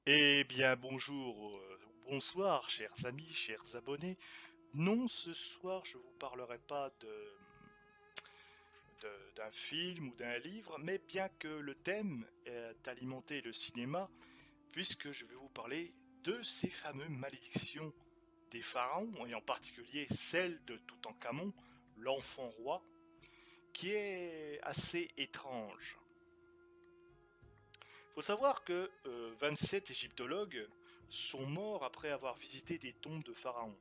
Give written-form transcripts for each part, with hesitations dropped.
Eh bien, bonjour, bonsoir, chers amis, chers abonnés. Non, ce soir, je vous parlerai pas d'un film ou d'un livre, mais bien que le thème est alimenté le cinéma, puisque je vais vous parler de ces fameuses malédictions des pharaons, et en particulier celle de Toutankhamon, l'enfant roi, qui est assez étrange. Il faut savoir que 27 égyptologues sont morts après avoir visité des tombes de pharaons.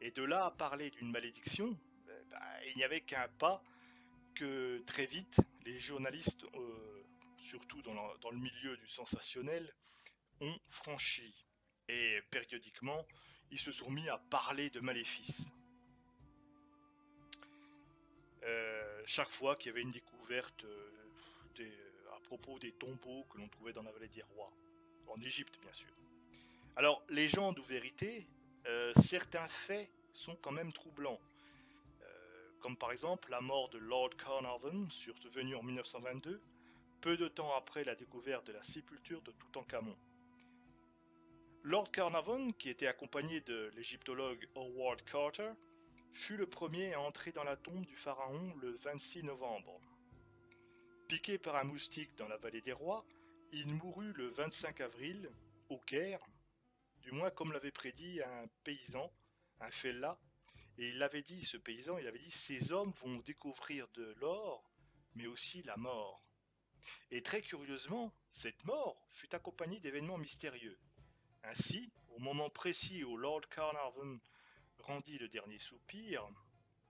Et de là à parler d'une malédiction, il n'y avait qu'un pas que très vite les journalistes, surtout dans le milieu du sensationnel, ont franchi. Et périodiquement, ils se sont mis à parler de maléfices. Chaque fois qu'il y avait une découverte à propos des tombeaux que l'on trouvait dans la vallée des rois, en Égypte bien sûr. Alors, légende ou vérité, certains faits sont quand même troublants. Comme par exemple la mort de Lord Carnarvon, survenue en 1922, peu de temps après la découverte de la sépulture de Toutankhamon. Lord Carnarvon, qui était accompagné de l'égyptologue Howard Carter, fut le premier à entrer dans la tombe du pharaon le 26 novembre. Piqué par un moustique dans la vallée des rois, il mourut le 25 avril, au Caire, du moins comme l'avait prédit un paysan, un fellah, et il avait dit, ce paysan, il avait dit, ces hommes vont découvrir de l'or, mais aussi la mort. Et très curieusement, cette mort fut accompagnée d'événements mystérieux. Ainsi, au moment précis où Lord Carnarvon rendit le dernier soupir,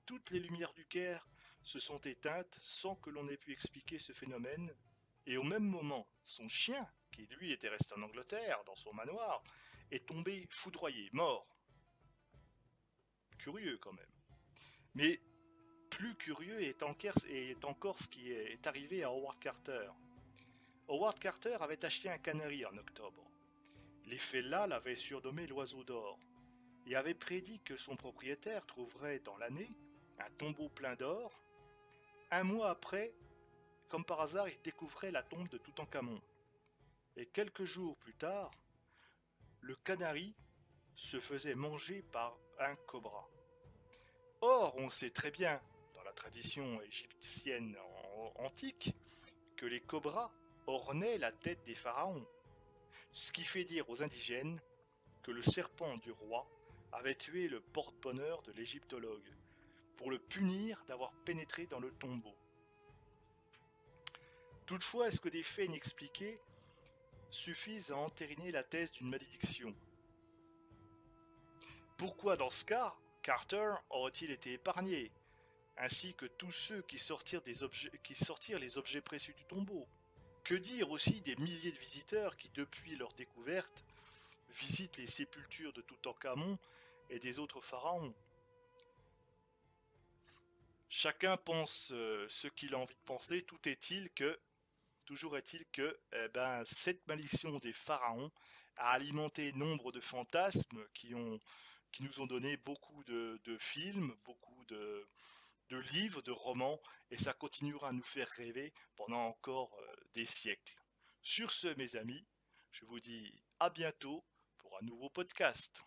toutes les lumières du Caire se sont éteintes sans que l'on ait pu expliquer ce phénomène, et au même moment, son chien, qui lui était resté en Angleterre, dans son manoir, est tombé foudroyé, mort. Curieux quand même. Mais plus curieux est encore ce qui est arrivé à Howard Carter. Howard Carter avait acheté un canari en octobre. Les fellahs l'avaient surnommé l'oiseau d'or et avait prédit que son propriétaire trouverait dans l'année un tombeau plein d'or. Un mois après, comme par hasard, il découvrait la tombe de Toutankhamon. Et quelques jours plus tard, le canari se faisait manger par un cobra. Or, on sait très bien, dans la tradition égyptienne antique, que les cobras ornaient la tête des pharaons, ce qui fait dire aux indigènes que le serpent du roi avait tué le porte-bonheur de l'égyptologue, pour le punir d'avoir pénétré dans le tombeau. Toutefois, est-ce que des faits inexpliqués suffisent à entériner la thèse d'une malédiction? Pourquoi dans ce cas, Carter aurait-il été épargné, ainsi que tous ceux qui sortirent les objets précieux du tombeau? Que dire aussi des milliers de visiteurs qui, depuis leur découverte, visitent les sépultures de Toutankhamon et des autres pharaons? Chacun pense ce qu'il a envie de penser, toujours est-il que cette malédiction des pharaons a alimenté nombre de fantasmes qui nous ont donné beaucoup de films, beaucoup de livres, de romans, et ça continuera à nous faire rêver pendant encore des siècles. Sur ce, mes amis, je vous dis à bientôt pour un nouveau podcast.